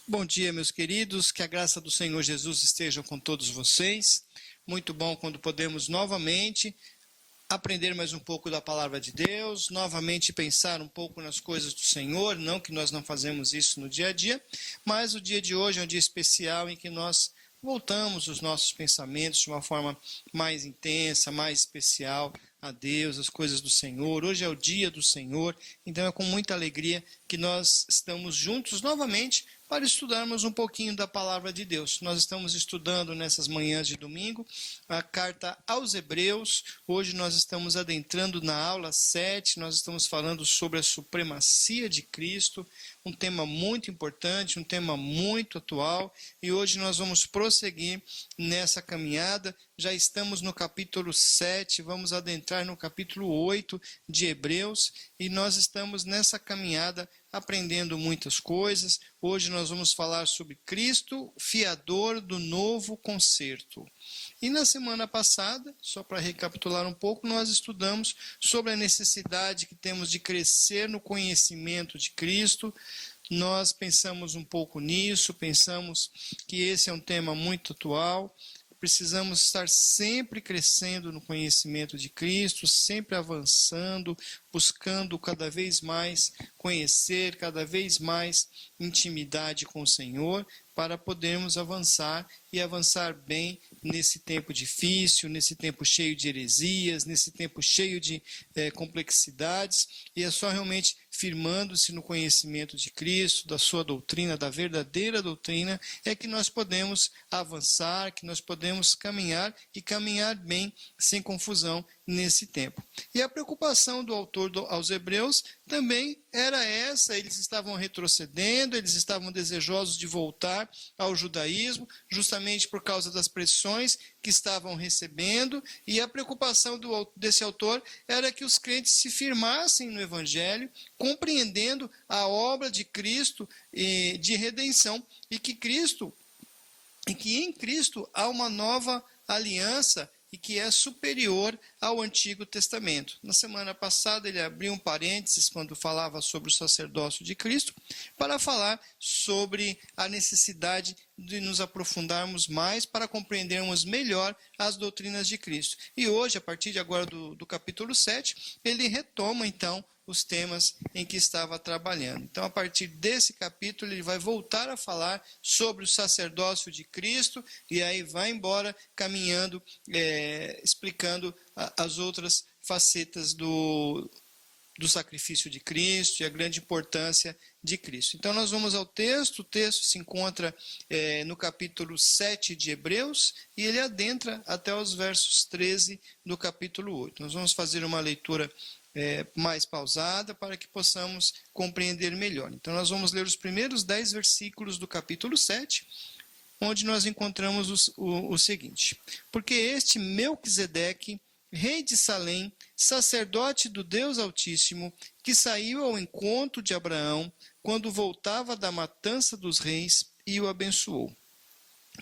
Bom dia, meus queridos, que a graça do Senhor Jesus esteja com todos vocês. Muito bom quando podemos novamente aprender mais um pouco da palavra de Deus, novamente pensar um pouco nas coisas do Senhor, não que nós não fazemos isso no dia a dia, mas o dia de hoje é um dia especial em que nós voltamos os nossos pensamentos de uma forma mais intensa, mais especial a Deus, as coisas do Senhor. Hoje é o dia do Senhor, então é com muita alegria que nós estamos juntos novamente para estudarmos um pouquinho da palavra de Deus. Nós estamos estudando nessas manhãs de domingo a carta aos Hebreus. Hoje nós estamos adentrando na aula 7, nós estamos falando sobre a supremacia de Cristo, um tema muito importante, um tema muito atual, e hoje nós vamos prosseguir nessa caminhada. Já estamos no capítulo 7, vamos adentrar no capítulo 8 de Hebreus, e nós estamos nessa caminhada aprendendo muitas coisas. Hoje nós vamos falar sobre Cristo, fiador do novo concerto. E na semana passada, só para recapitular um pouco, nós estudamos sobre a necessidade que temos de crescer no conhecimento de Cristo. Nós pensamos um pouco nisso, pensamos que esse é um tema muito atual. Precisamos estar sempre crescendo no conhecimento de Cristo, sempre avançando, buscando cada vez mais conhecer, cada vez mais intimidade com o Senhor, para podermos avançar e avançar bem nesse tempo difícil, nesse tempo cheio de heresias, nesse tempo cheio de complexidades, e é só realmente firmando-se no conhecimento de Cristo, da sua doutrina, da verdadeira doutrina, é que nós podemos avançar, que nós podemos caminhar e caminhar bem, sem confusão, nesse tempo. E a preocupação do autor aos Hebreus também era essa: eles estavam retrocedendo, eles estavam desejosos de voltar ao judaísmo, justamente por causa das pressões que estavam recebendo, e a preocupação desse autor era que os crentes se firmassem no Evangelho, compreendendo a obra de Cristo de redenção, e que em Cristo há uma nova aliança e que é superior ao Antigo Testamento. Na semana passada ele abriu um parênteses quando falava sobre o sacerdócio de Cristo, para falar sobre a necessidade de nos aprofundarmos mais para compreendermos melhor as doutrinas de Cristo. E hoje, a partir de agora do capítulo 7, ele retoma então os temas em que estava trabalhando. Então, a partir desse capítulo, ele vai voltar a falar sobre o sacerdócio de Cristo, e aí vai embora caminhando, explicando as outras facetas do sacrifício de Cristo e a grande importância de Cristo. Então nós vamos ao texto, o texto se encontra no capítulo 7 de Hebreus, e ele adentra até os versos 13 do capítulo 8. Nós vamos fazer uma leitura mais pausada para que possamos compreender melhor. Então nós vamos ler os primeiros 10 versículos do capítulo 7, onde nós encontramos o seguinte: porque este Melquisedeque, rei de Salém, sacerdote do Deus Altíssimo, que saiu ao encontro de Abraão quando voltava da matança dos reis, e o abençoou,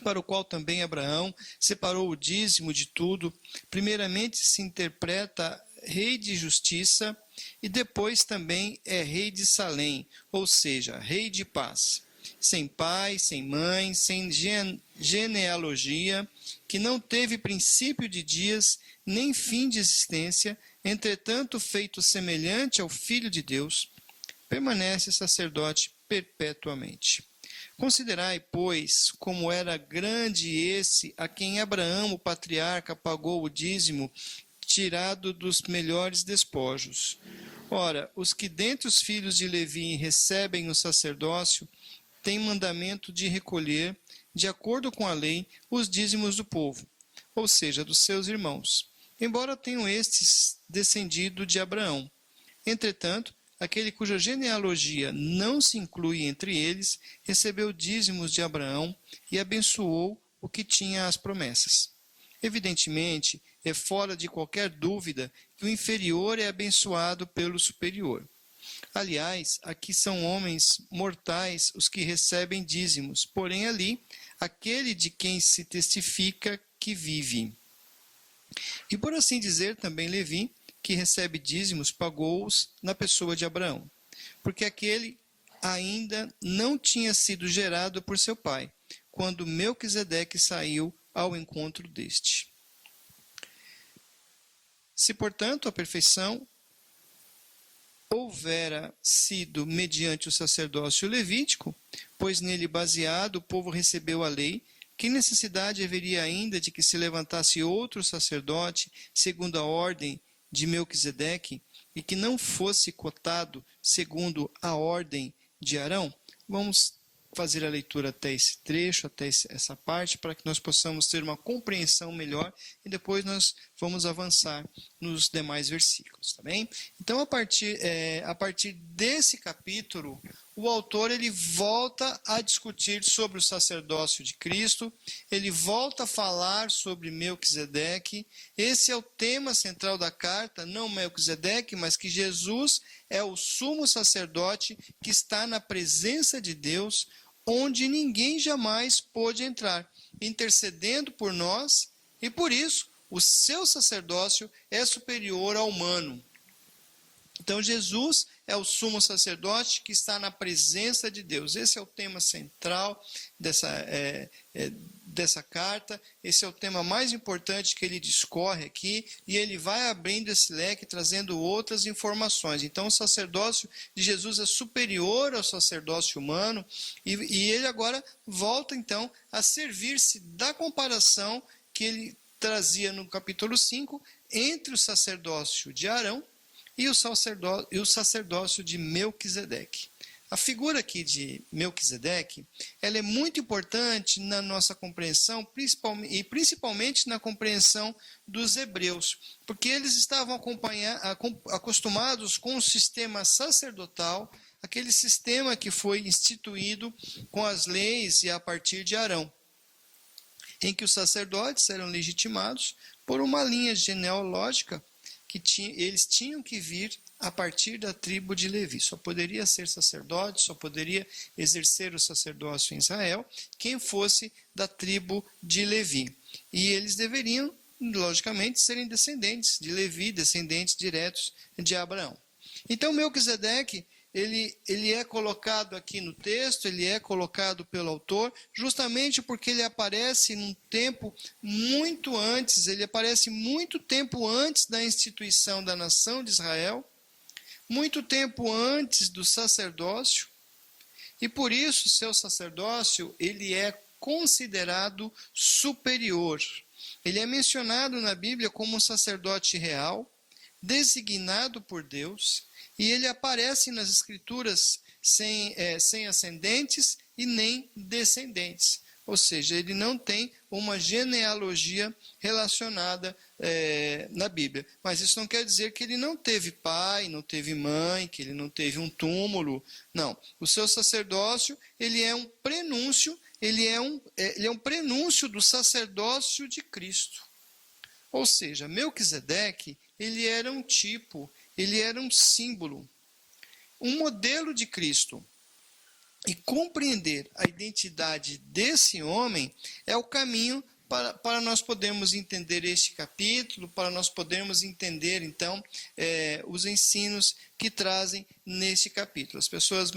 para o qual também Abraão separou o dízimo de tudo. Primeiramente se interpreta rei de justiça, e depois também é rei de Salém, ou seja, rei de paz, sem pai, sem mãe, sem genealogia, que não teve princípio de dias, nem fim de existência, entretanto feito semelhante ao Filho de Deus, permanece sacerdote perpetuamente. Considerai, pois, como era grande esse a quem Abraão, o patriarca, pagou o dízimo, tirado dos melhores despojos. Ora, os que dentre os filhos de Levi recebem o sacerdócio, têm mandamento de recolher, de acordo com a lei, os dízimos do povo, ou seja, dos seus irmãos, embora tenham estes descendido de Abraão. Entretanto, aquele cuja genealogia não se inclui entre eles, recebeu dízimos de Abraão e abençoou o que tinha as promessas. Evidentemente, é fora de qualquer dúvida que o inferior é abençoado pelo superior. Aliás, aqui são homens mortais os que recebem dízimos, porém ali, aquele de quem se testifica que vive. E por assim dizer, também Levi, que recebe dízimos, pagou-os na pessoa de Abraão. Porque aquele ainda não tinha sido gerado por seu pai, quando Melquisedeque saiu ao encontro deste. Se, portanto, a perfeição houvera sido mediante o sacerdócio levítico, pois nele baseado o povo recebeu a lei, que necessidade haveria ainda de que se levantasse outro sacerdote, segundo a ordem de Melquisedeque, e que não fosse cotado segundo a ordem de Arão? Vamos fazer a leitura até esse trecho, até essa parte, para que nós possamos ter uma compreensão melhor e depois nós vamos avançar nos demais versículos, tá bem? Então, a partir desse capítulo, o autor ele volta a discutir sobre o sacerdócio de Cristo, ele volta a falar sobre Melquisedeque. Esse é o tema central da carta, não Melquisedeque, mas que Jesus é o sumo sacerdote que está na presença de Deus, onde ninguém jamais pôde entrar, intercedendo por nós, e por isso o seu sacerdócio é superior ao humano. Então, Jesus é o sumo sacerdote que está na presença de Deus. Esse é o tema central dessa carta. Esse é o tema mais importante que ele discorre aqui. E ele vai abrindo esse leque, trazendo outras informações. Então, o sacerdócio de Jesus é superior ao sacerdócio humano. E ele agora volta, então, a servir-se da comparação que ele trazia no capítulo 5 entre o sacerdócio de Arão e o sacerdócio de Melquisedeque. A figura aqui de Melquisedeque, ela é muito importante na nossa compreensão, principalmente na compreensão dos hebreus, porque eles estavam acostumados com o sistema sacerdotal, aquele sistema que foi instituído com as leis e a partir de Arão, em que os sacerdotes eram legitimados por uma linha genealógica que eles tinham que vir a partir da tribo de Levi. Só poderia ser sacerdote, só poderia exercer o sacerdócio em Israel quem fosse da tribo de Levi. E eles deveriam, logicamente, serem descendentes de Levi, descendentes diretos de Abraão. Então, Melquisedeque, ele é colocado aqui no texto, ele é colocado pelo autor, justamente porque ele aparece num tempo muito antes, ele aparece muito tempo antes da instituição da nação de Israel, muito tempo antes do sacerdócio, e por isso seu sacerdócio ele é considerado superior. Ele é mencionado na Bíblia como um sacerdote real, designado por Deus, e ele aparece nas Escrituras sem ascendentes e nem descendentes. Ou seja, ele não tem uma genealogia relacionada na Bíblia. Mas isso não quer dizer que ele não teve pai, não teve mãe, que ele não teve um túmulo. Não. O seu sacerdócio, ele é um prenúncio, ele é um prenúncio do sacerdócio de Cristo. Ou seja, Melquisedeque, ele era um tipo, ele era um símbolo, um modelo de Cristo. E compreender a identidade desse homem é o caminho para nós podermos entender este capítulo, para nós podermos entender, então, os ensinos que trazem neste capítulo. As pessoas,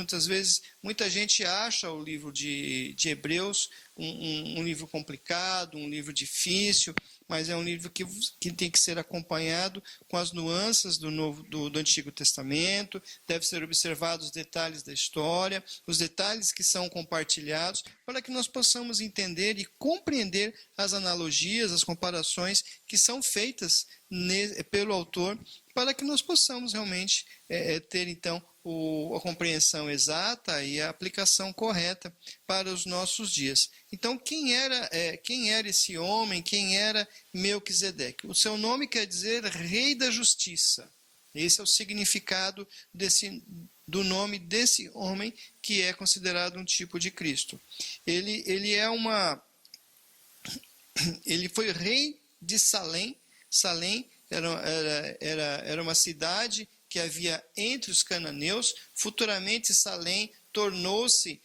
muita gente acha o livro de Hebreus um livro complicado, um livro difícil, mas é um livro que tem que ser acompanhado com as nuances do Antigo Testamento, deve ser observado os detalhes da história, os detalhes que são compartilhados, para que nós possamos entender e compreender as analogias, as comparações que são feitas pelo autor, para que nós possamos realmente ter, então, a compreensão exata e a aplicação correta para os nossos dias. Então, quem era esse homem? Quem era Melquisedeque? O seu nome quer dizer Rei da Justiça. Esse é o significado do nome desse homem que é considerado um tipo de Cristo. Ele foi rei de Salém. Salém era uma cidade que havia entre os cananeus. Futuramente, Salém tornou-se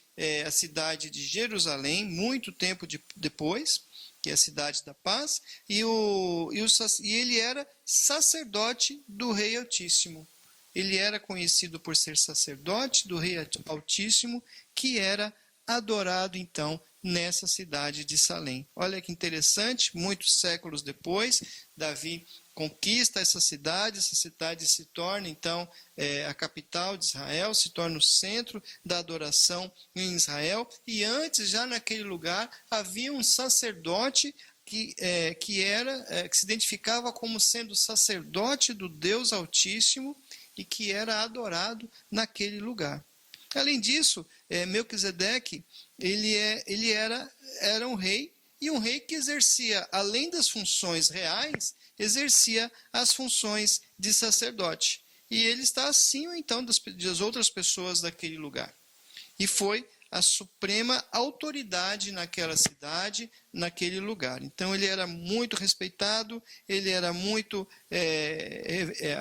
a cidade de Jerusalém, muito tempo depois, que é a cidade da paz, e ele era sacerdote do Rei Altíssimo. ele era conhecido por ser sacerdote do Rei Altíssimo, que era adorado então nessa cidade de Salém. Olha que interessante, muitos séculos depois, Davi conquista essa cidade se torna então a capital de Israel, se torna o centro da adoração em Israel, e antes, já naquele lugar, havia um sacerdote que se identificava como sendo sacerdote do Deus Altíssimo e que era adorado naquele lugar. Além disso, Melquisedeque, ele era um rei, e um rei que exercia, além das funções reais, exercia as funções de sacerdote. E ele está acima, então, das outras pessoas daquele lugar. E foi a suprema autoridade naquela cidade, naquele lugar. Então ele era muito respeitado, ele era muito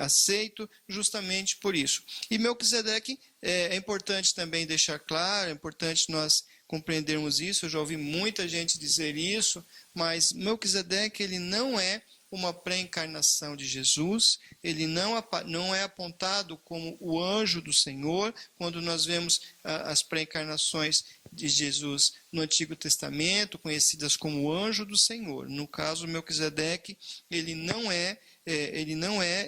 aceito justamente por isso. E Melquisedeque, é importante também deixar claro, é importante nós compreendermos isso, eu já ouvi muita gente dizer isso, mas Melquisedeque, ele não é uma pré-encarnação de Jesus, ele não é apontado como o anjo do Senhor, quando nós vemos as pré-encarnações de Jesus no Antigo Testamento, conhecidas como o anjo do Senhor. No caso, Melquisedeque, ele não é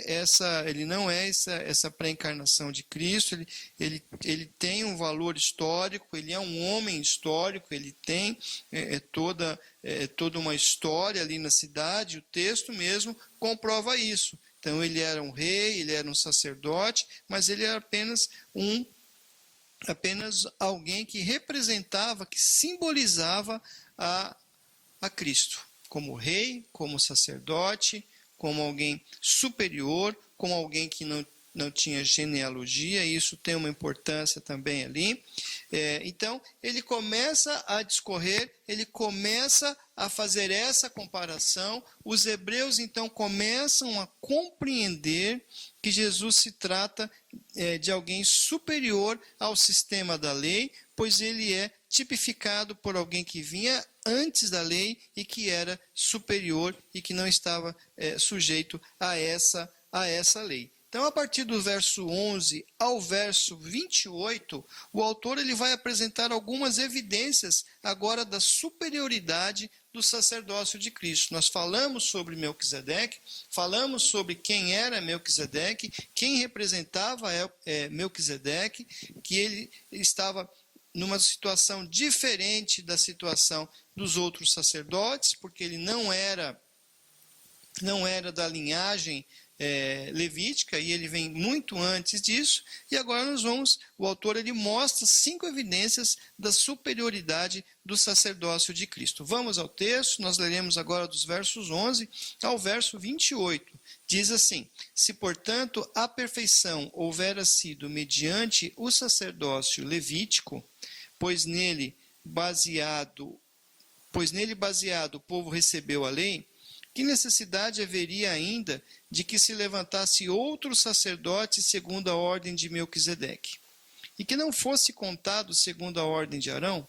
essa pré-encarnação de Cristo, ele tem um valor histórico, ele é um homem histórico, ele tem toda uma história ali na cidade, o texto mesmo comprova isso. Então ele era um rei, ele era um sacerdote, mas ele era apenas alguém que representava, que simbolizava a Cristo, como rei, como sacerdote, como alguém superior, como alguém que não tinha genealogia, e isso tem uma importância também ali. Então, ele começa a discorrer, ele começa a fazer essa comparação, os hebreus então começam a compreender que Jesus se trata de alguém superior ao sistema da lei, pois ele é tipificado por alguém que vinha antes da lei e que era superior e que não estava sujeito a essa lei. Então, a partir do verso 11 ao verso 28, o autor ele vai apresentar algumas evidências agora da superioridade do sacerdócio de Cristo. Nós falamos sobre Melquisedeque, falamos sobre quem era Melquisedeque, quem representava Melquisedeque, que ele estava numa situação diferente da situação dos outros sacerdotes, porque ele não era da linhagem levítica, e ele vem muito antes disso, e agora o autor ele mostra 5 evidências da superioridade do sacerdócio de Cristo. Vamos ao texto, nós leremos agora dos versos 11 ao verso 28. Diz assim: se, portanto, a perfeição houvera sido mediante o sacerdócio levítico, pois nele baseado o povo recebeu a lei, que necessidade haveria ainda de que se levantasse outro sacerdote segundo a ordem de Melquisedeque, e que não fosse contado segundo a ordem de Arão?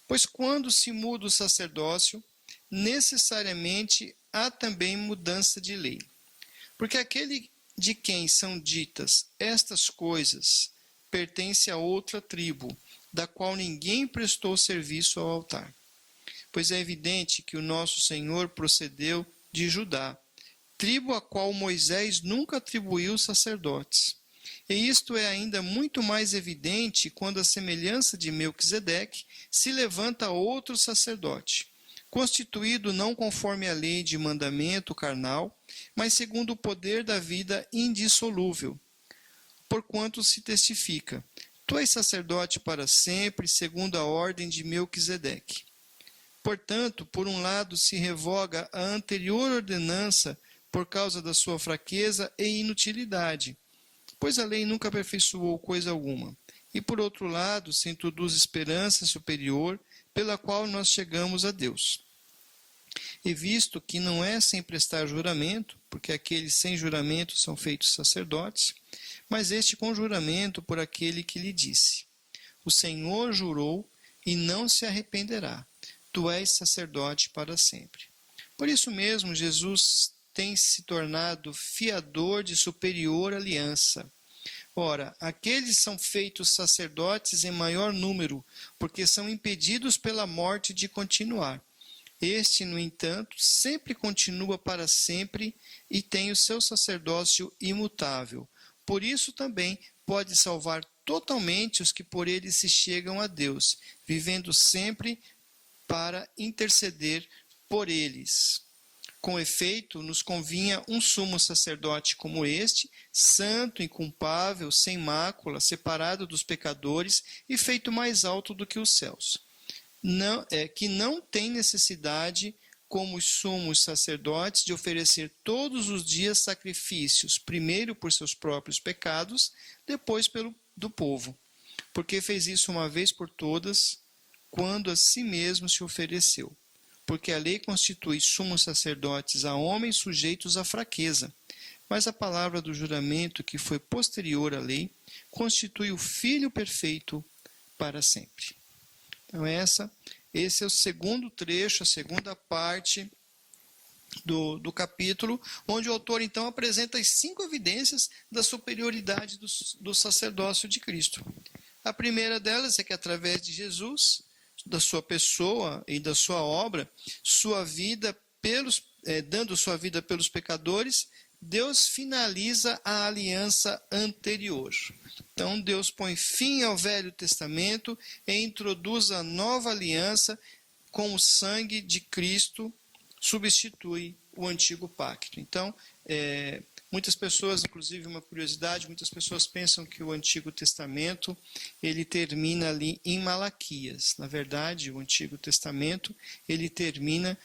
Pois quando se muda o sacerdócio, necessariamente há também mudança de lei. Porque aquele de quem são ditas estas coisas pertence a outra tribo, da qual ninguém prestou serviço ao altar. Pois é evidente que o nosso Senhor procedeu de Judá, tribo a qual Moisés nunca atribuiu sacerdotes. E isto é ainda muito mais evidente quando, à semelhança de Melquisedeque, se levanta outro sacerdote, constituído não conforme a lei de mandamento carnal, mas segundo o poder da vida indissolúvel. Porquanto se testifica: tu és sacerdote para sempre, segundo a ordem de Melquisedeque. Portanto, por um lado se revoga a anterior ordenança por causa da sua fraqueza e inutilidade, pois a lei nunca aperfeiçoou coisa alguma. E por outro lado se introduz esperança superior, pela qual nós chegamos a Deus. E visto que não é sem prestar juramento, porque aqueles sem juramento são feitos sacerdotes, mas este com juramento por aquele que lhe disse: o Senhor jurou e não se arrependerá. Tu és sacerdote para sempre. Por isso mesmo, Jesus tem se tornado fiador de superior aliança, Ora, aqueles são feitos sacerdotes em maior número, porque são impedidos pela morte de continuar. Este, no entanto, sempre continua para sempre e tem o seu sacerdócio imutável. Por isso também pode salvar totalmente os que por ele se chegam a Deus, vivendo sempre para interceder por eles. Com efeito, nos convinha um sumo sacerdote como este, santo, inculpável, sem mácula, separado dos pecadores e feito mais alto do que os céus. Que não tem necessidade, como os sumos sacerdotes, de oferecer todos os dias sacrifícios, primeiro por seus próprios pecados, depois do povo, porque fez isso uma vez por todas, quando a si mesmo se ofereceu. Porque a lei constitui sumos sacerdotes a homens sujeitos à fraqueza, mas a palavra do juramento, que foi posterior à lei, constitui o Filho perfeito para sempre. Então esse é o segundo trecho, a segunda parte do capítulo, onde o autor então apresenta as 5 evidências da superioridade do sacerdócio de Cristo. A primeira delas é que através de Jesus, da sua pessoa e da sua obra, dando sua vida pelos pecadores, Deus finaliza a aliança anterior. Então Deus põe fim ao Velho Testamento e introduz a nova aliança com o sangue de Cristo, substitui o antigo pacto. Então, muitas pessoas, inclusive uma curiosidade, muitas pessoas pensam que o Antigo Testamento ele termina ali em Malaquias. Na verdade, o Antigo Testamento ele termina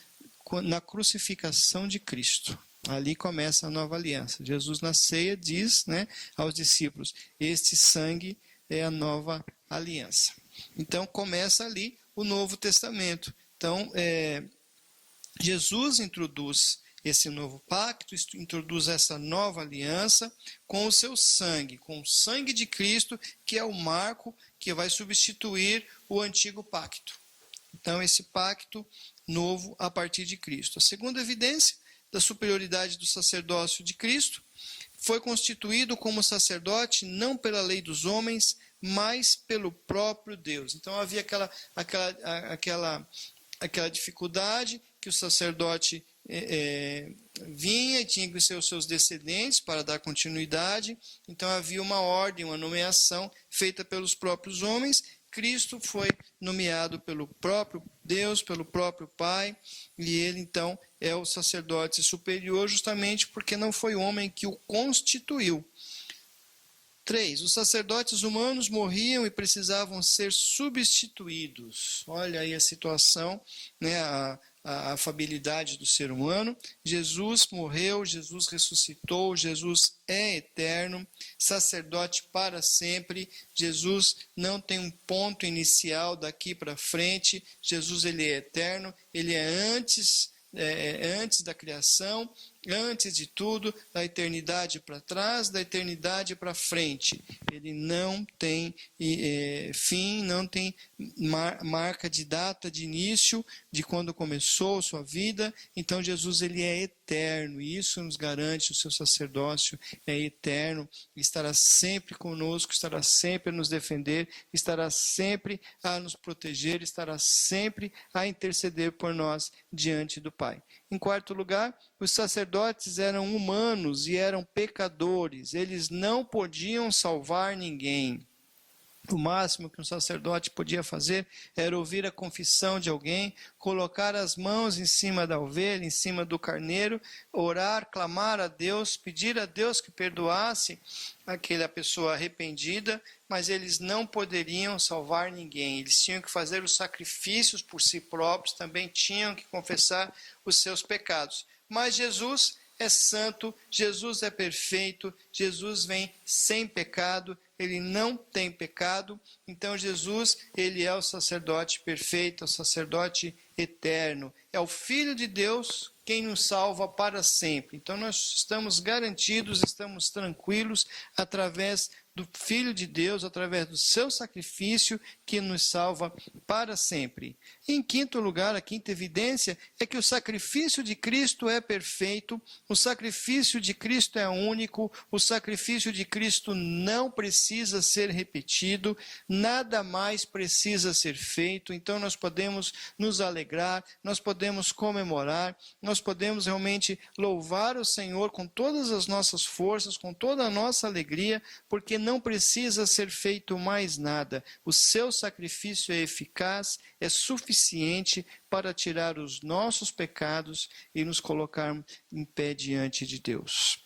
na crucificação de Cristo. Ali começa a nova aliança. Jesus na ceia diz, aos discípulos, este sangue é a nova aliança. Então começa ali o Novo Testamento. Então Jesus introduz esse novo pacto, introduz essa nova aliança com o seu sangue, com o sangue de Cristo, que é o marco que vai substituir o antigo pacto. Então esse pacto novo a partir de Cristo. A segunda evidência da superioridade do sacerdócio de Cristo, foi constituído como sacerdote não pela lei dos homens, mas pelo próprio Deus. Então havia aquela dificuldade que o sacerdote vinha e tinha que ser os seus descendentes para dar continuidade. Então havia uma ordem, uma nomeação feita pelos próprios homens. Cristo foi nomeado pelo próprio Deus, pelo próprio Pai, e ele então é o sacerdote superior justamente porque não foi o homem que o constituiu. 3. Os sacerdotes humanos morriam e precisavam ser substituídos. Olha aí a situação, a afabilidade do ser humano. Jesus morreu, Jesus ressuscitou, Jesus é eterno, sacerdote para sempre. Jesus não tem um ponto inicial daqui para frente. Jesus ele é eterno, ele é antes da criação, antes de tudo, da eternidade para trás, da eternidade para frente. Ele não tem fim, não tem marca de data de início, de quando começou sua vida. Então Jesus ele é eterno, e isso nos garante, o seu sacerdócio é eterno, estará sempre conosco, estará sempre a nos defender, estará sempre a nos proteger, estará sempre a interceder por nós diante do Pai. Em quarto lugar, os sacerdotes eram humanos e eram pecadores, eles não podiam salvar ninguém. O máximo que um sacerdote podia fazer era ouvir a confissão de alguém, colocar as mãos em cima da ovelha, em cima do carneiro, orar, clamar a Deus, pedir a Deus que perdoasse aquela pessoa arrependida, mas eles não poderiam salvar ninguém. Eles tinham que fazer os sacrifícios por si próprios, também tinham que confessar os seus pecados. Mas Jesus é santo, Jesus é perfeito, Jesus vem sem pecado, ele não tem pecado. Então Jesus, ele é o sacerdote perfeito, é o sacerdote eterno, é o Filho de Deus quem nos salva para sempre. Então nós estamos garantidos, estamos tranquilos através do Filho de Deus, através do seu sacrifício que nos salva para sempre. Em quinto lugar, a quinta evidência é que o sacrifício de Cristo é perfeito, o sacrifício de Cristo é único, o sacrifício de Cristo não precisa ser repetido, nada mais precisa ser feito, então nós podemos nos alegrar, nós podemos comemorar, nós podemos realmente louvar o Senhor com todas as nossas forças, com toda a nossa alegria, porque não precisa ser feito mais nada. O seu sacrifício é eficaz, é suficiente para tirar os nossos pecados e nos colocar em pé diante de Deus.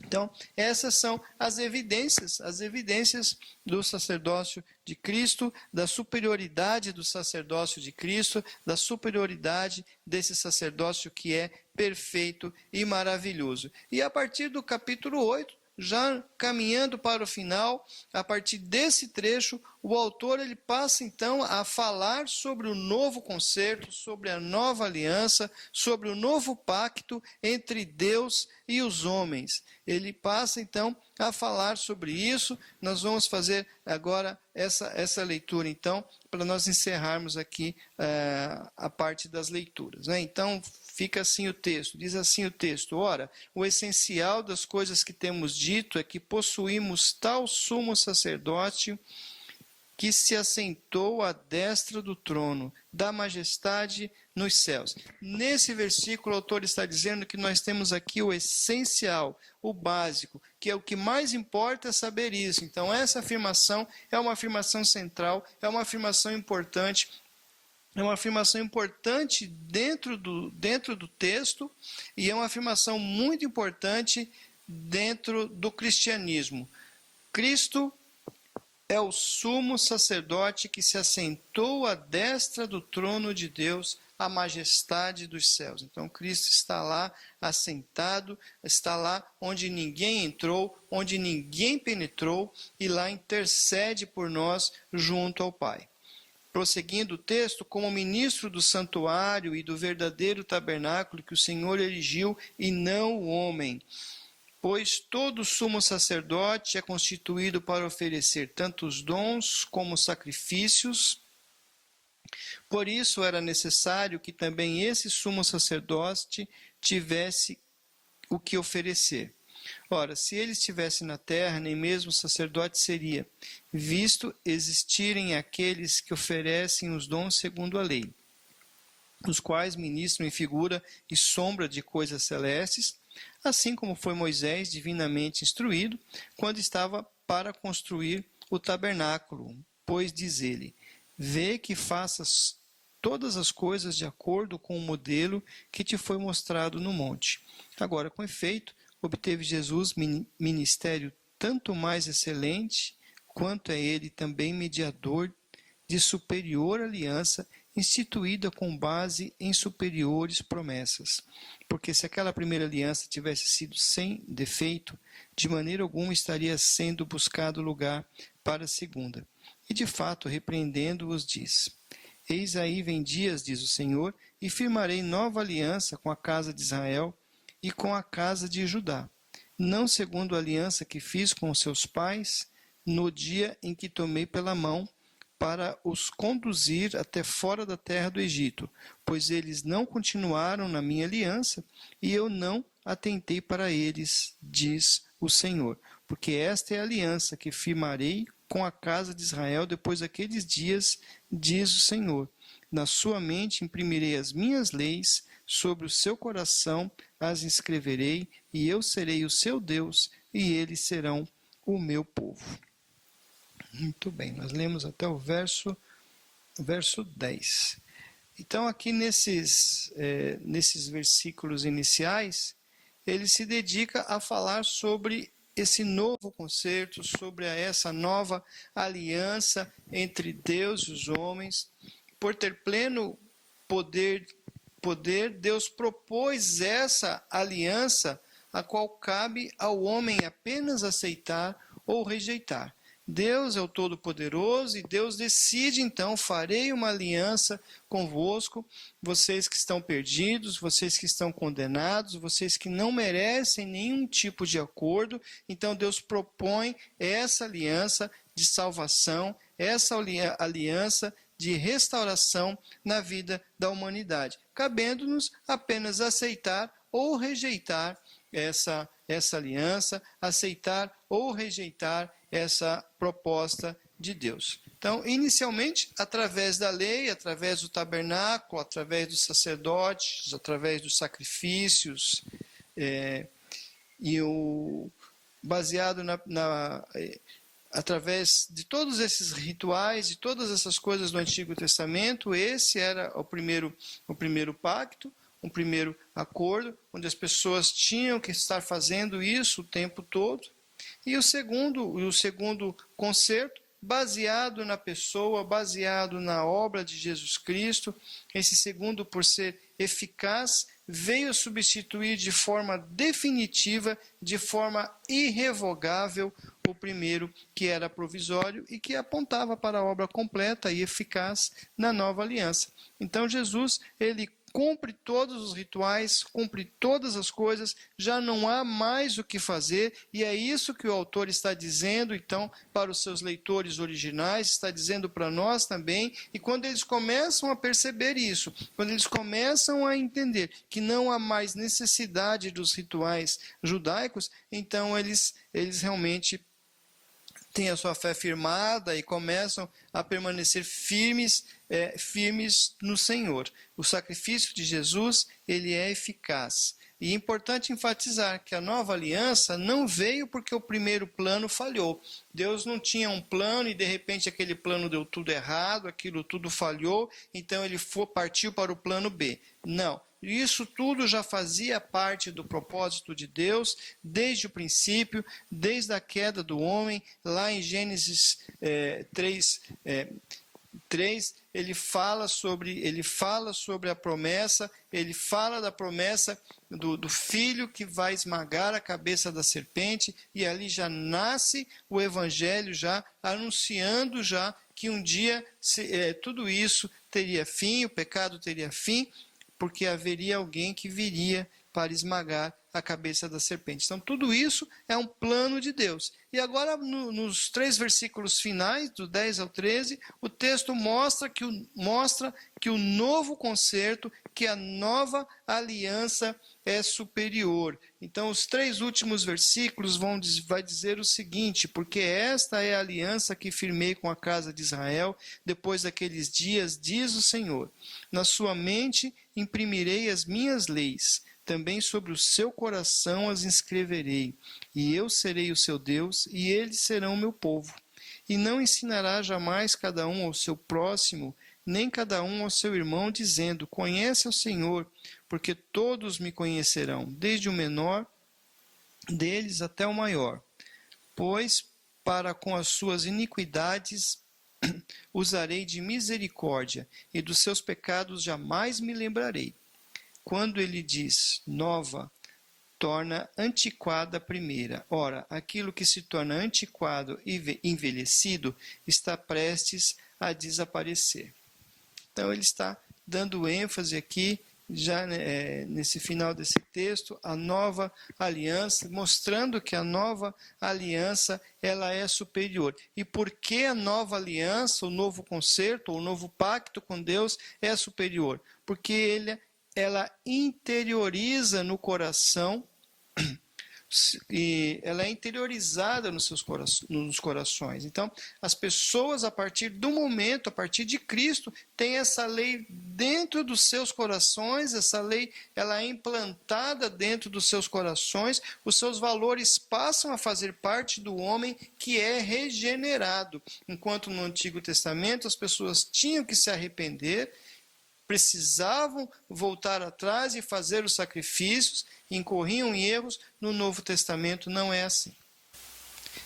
Então, essas são as evidências do sacerdócio de Cristo, da superioridade do sacerdócio de Cristo, da superioridade desse sacerdócio que é perfeito e maravilhoso. E a partir do capítulo 8, já caminhando para o final, a partir desse trecho, o autor ele passa então a falar sobre o novo concerto, sobre a nova aliança, sobre o novo pacto entre Deus e os homens. Ele passa então a falar sobre isso. Nós vamos fazer agora essa leitura então, para nós encerrarmos aqui a parte das leituras, né? Então, fica assim o texto, diz assim o texto: ora, o essencial das coisas que temos dito é que possuímos tal sumo sacerdote que se assentou à destra do trono, da majestade nos céus. Nesse versículo, o autor está dizendo que nós temos aqui o essencial, o básico, que é o que mais importa saber isso. Então, essa afirmação é uma afirmação central, é uma afirmação importante. É uma afirmação importante dentro do texto e é uma afirmação muito importante dentro do cristianismo. Cristo é o sumo sacerdote que se assentou à destra do trono de Deus, a majestade dos céus. Então, Cristo está lá assentado, está lá onde ninguém entrou, onde ninguém penetrou e lá intercede por nós junto ao Pai. Prosseguindo o texto, como ministro do santuário e do verdadeiro tabernáculo que o Senhor erigiu e não o homem. Pois todo sumo sacerdote é constituído para oferecer tanto os dons como sacrifícios. Por isso era necessário que também esse sumo sacerdote tivesse o que oferecer. Ora, se ele estivesse na terra, nem mesmo sacerdote seria, visto existirem aqueles que oferecem os dons segundo a lei, os quais ministram em figura e sombra de coisas celestes, assim como foi Moisés divinamente instruído, quando estava para construir o tabernáculo, pois diz ele: vê que faças todas as coisas de acordo com o modelo que te foi mostrado no monte. Agora, com efeito, obteve Jesus ministério tanto mais excelente, quanto é ele também mediador de superior aliança, instituída com base em superiores promessas. Porque se aquela primeira aliança tivesse sido sem defeito, de maneira alguma estaria sendo buscado lugar para a segunda. E de fato, repreendendo-os, diz: eis aí vem dias, diz o Senhor, e firmarei nova aliança com a casa de Israel e com a casa de Judá, não segundo a aliança que fiz com os seus pais, no dia em que tomei pela mão, para os conduzir até fora da terra do Egito, pois eles não continuaram na minha aliança, e eu não atentei para eles, diz o Senhor. Porque esta é a aliança que firmarei com a casa de Israel depois daqueles dias, diz o Senhor. Na sua mente imprimirei as minhas leis, sobre o seu coração as inscreverei, e eu serei o seu Deus, e eles serão o meu povo. Muito bem, nós lemos até o verso 10. Então, aqui nesses versículos iniciais, ele se dedica a falar sobre esse novo concerto, sobre essa nova aliança entre Deus e os homens. Por ter pleno poder, Deus propôs essa aliança, a qual cabe ao homem apenas aceitar ou rejeitar. Deus é o Todo-Poderoso e Deus decide, então, farei uma aliança convosco, vocês que estão perdidos, vocês que estão condenados, vocês que não merecem nenhum tipo de acordo. Então Deus propõe essa aliança de salvação, essa aliança de restauração na vida da humanidade, cabendo-nos apenas aceitar ou rejeitar essa aliança, aceitar ou rejeitar essa proposta de Deus. Então, inicialmente, através da lei, através do tabernáculo, através dos sacerdotes, através dos sacrifícios, baseado através de todos esses rituais, de todas essas coisas do Antigo Testamento, esse era o primeiro pacto, um primeiro acordo, onde as pessoas tinham que estar fazendo isso o tempo todo. E o segundo concerto, baseado na pessoa, baseado na obra de Jesus Cristo, esse segundo, por ser eficaz, veio substituir de forma definitiva, de forma irrevogável, o primeiro, que era provisório e que apontava para a obra completa e eficaz na nova aliança. Então Jesus, ele cumpre todos os rituais, cumpre todas as coisas, já não há mais o que fazer, e é isso que o autor está dizendo, então, para os seus leitores originais, está dizendo para nós também, e quando eles começam a perceber isso, quando eles começam a entender que não há mais necessidade dos rituais judaicos, então eles realmente têm a sua fé firmada e começam a permanecer firmes no Senhor. O sacrifício de Jesus, ele é eficaz. E é importante enfatizar que a nova aliança não veio porque o primeiro plano falhou. Deus não tinha um plano e de repente aquele plano deu tudo errado, aquilo tudo falhou, então ele partiu para o plano B. Não. Isso tudo já fazia parte do propósito de Deus desde o princípio, desde a queda do homem. Lá em Gênesis 3, ele fala sobre a promessa, ele fala da promessa do filho que vai esmagar a cabeça da serpente, e ali já nasce o evangelho, já anunciando já que um dia tudo isso teria fim, o pecado teria fim, porque haveria alguém que viria para esmagar a cabeça da serpente. Então, tudo isso é um plano de Deus. E agora, nos 3 versículos finais, do 10 ao 13, o texto mostra que o novo concerto, que a nova aliança é superior. Então, os 3 últimos versículos vai dizer o seguinte: porque esta é a aliança que firmei com a casa de Israel, depois daqueles dias, diz o Senhor. Na sua mente imprimirei as minhas leis, também sobre o seu coração as inscreverei, e eu serei o seu Deus, e eles serão o meu povo. E não ensinará jamais cada um ao seu próximo, nem cada um ao seu irmão, dizendo: conhece o Senhor, porque todos me conhecerão, desde o menor deles até o maior. Pois para com as suas iniquidades usarei de misericórdia, e dos seus pecados jamais me lembrarei. Quando ele diz nova, torna antiquada a primeira. Ora, aquilo que se torna antiquado e envelhecido está prestes a desaparecer. Então ele está dando ênfase aqui, já nesse final desse texto, a nova aliança, mostrando que a nova aliança ela é superior. E por que a nova aliança, o novo concerto, o novo pacto com Deus é superior? Porque ela interioriza no coração, e ela é interiorizada nos corações. Então, as pessoas, a partir de Cristo, têm essa lei dentro dos seus corações, essa lei ela é implantada dentro dos seus corações, os seus valores passam a fazer parte do homem que é regenerado. Enquanto no Antigo Testamento as pessoas tinham que se arrepender, precisavam voltar atrás e fazer os sacrifícios, incorriam em erros. No Novo Testamento não é assim.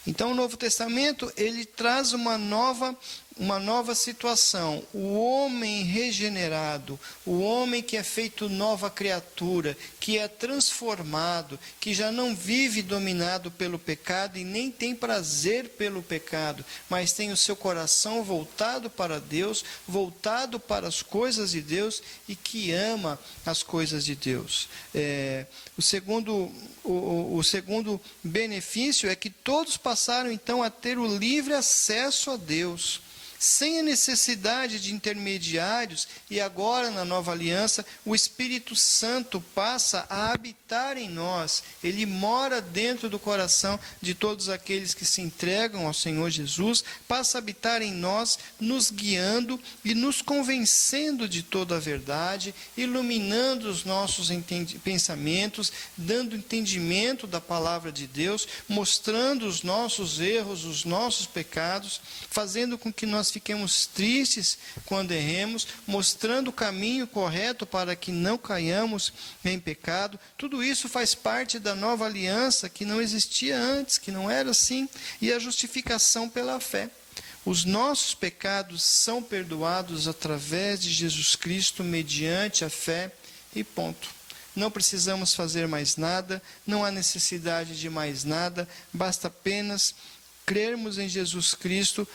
Então o Novo Testamento ele traz uma nova uma nova situação, o homem regenerado, o homem que é feito nova criatura, que é transformado, que já não vive dominado pelo pecado e nem tem prazer pelo pecado, mas tem o seu coração voltado para Deus, voltado para as coisas de Deus e que ama as coisas de Deus. O segundo benefício é que todos passaram então a ter o livre acesso a Deus, sem a necessidade de intermediários, e agora na nova aliança o Espírito Santo passa a habitar em nós, ele mora dentro do coração de todos aqueles que se entregam ao Senhor Jesus, passa a habitar em nós, nos guiando e nos convencendo de toda a verdade, iluminando os nossos pensamentos, dando entendimento da palavra de Deus, mostrando os nossos erros, os nossos pecados, fazendo com que nós fiquemos tristes quando erremos, mostrando o caminho correto para que não caiamos em pecado. Tudo isso faz parte da nova aliança que não existia antes, que não era assim, e a justificação pela fé. Os nossos pecados são perdoados através de Jesus Cristo, mediante a fé, e ponto. Não precisamos fazer mais nada, não há necessidade de mais nada, basta apenas crermos em Jesus Cristo,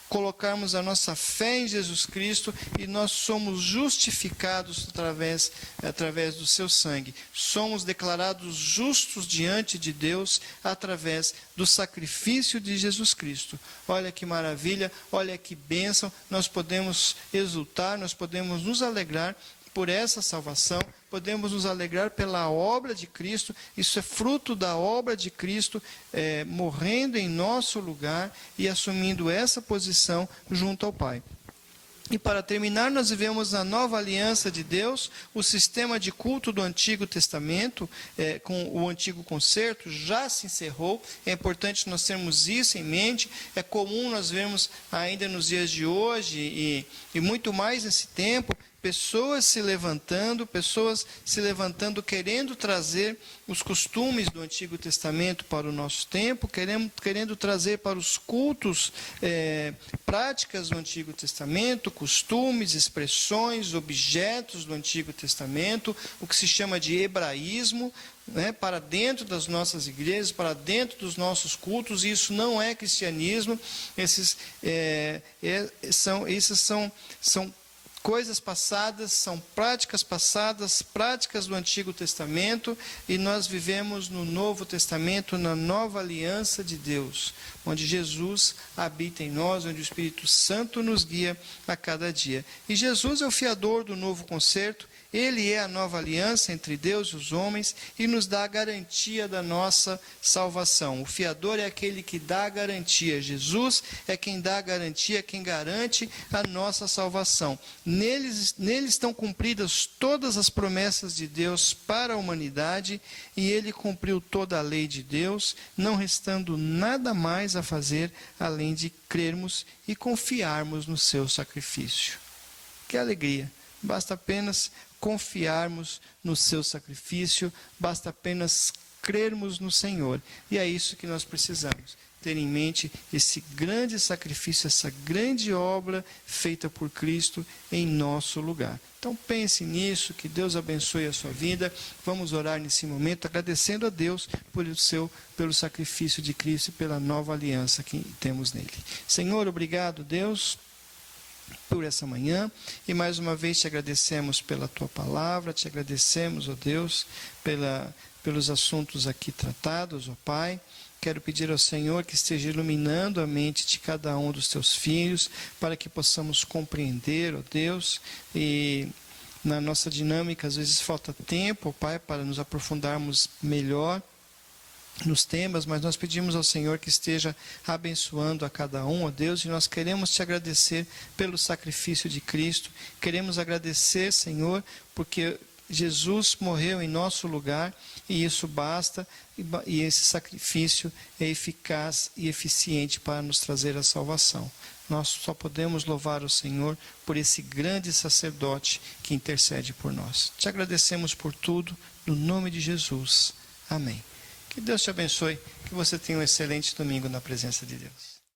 colocarmos a nossa fé em Jesus Cristo e nós somos justificados através do seu sangue. Somos declarados justos diante de Deus através do sacrifício de Jesus Cristo. Olha que maravilha, olha que bênção, nós podemos exultar, nós podemos nos alegrar por essa salvação, podemos nos alegrar pela obra de Cristo. Isso é fruto da obra de Cristo, morrendo em nosso lugar e assumindo essa posição junto ao Pai. E para terminar, nós vivemos na nova aliança de Deus, o sistema de culto do Antigo Testamento, com o Antigo Concerto, já se encerrou. É importante nós termos isso em mente. É comum nós vermos ainda nos dias de hoje e muito mais nesse tempo, pessoas se levantando querendo trazer os costumes do Antigo Testamento para o nosso tempo, querendo trazer para os cultos práticas do Antigo Testamento, costumes, expressões, objetos do Antigo Testamento, o que se chama de hebraísmo, para dentro das nossas igrejas, para dentro dos nossos cultos. E isso não é cristianismo. Esses são coisas passadas, são práticas passadas, práticas do Antigo Testamento, e nós vivemos no Novo Testamento, na nova aliança de Deus, onde Jesus habita em nós, onde o Espírito Santo nos guia a cada dia. E Jesus é o fiador do novo concerto, ele é a nova aliança entre Deus e os homens e nos dá a garantia da nossa salvação. O fiador é aquele que dá a garantia. Jesus é quem dá a garantia, quem garante a nossa salvação. Nele estão cumpridas todas as promessas de Deus para a humanidade e ele cumpriu toda a lei de Deus, não restando nada mais a fazer além de crermos e confiarmos no seu sacrifício. Que alegria! Basta apenas confiarmos no seu sacrifício, basta apenas crermos no Senhor. E é isso que nós precisamos, ter em mente esse grande sacrifício, essa grande obra feita por Cristo em nosso lugar. Então pense nisso, que Deus abençoe a sua vida. Vamos orar nesse momento, agradecendo a Deus pelo sacrifício de Cristo e pela nova aliança que temos nele. Senhor, obrigado, Deus, por essa manhã, e mais uma vez te agradecemos pela tua palavra, te agradecemos, ó Deus, pelos assuntos aqui tratados, ó Pai. Quero pedir ao Senhor que esteja iluminando a mente de cada um dos teus filhos, para que possamos compreender, ó Deus, e na nossa dinâmica às vezes falta tempo, ó Pai, para nos aprofundarmos melhor nos temas, mas nós pedimos ao Senhor que esteja abençoando a cada um, ó Deus, e nós queremos te agradecer pelo sacrifício de Cristo, queremos agradecer, Senhor, porque Jesus morreu em nosso lugar, e isso basta, e esse sacrifício é eficaz e eficiente para nos trazer a salvação. Nós só podemos louvar o Senhor por esse grande sacerdote que intercede por nós. Te agradecemos por tudo, no nome de Jesus. Amém. Que Deus te abençoe, que você tenha um excelente domingo na presença de Deus.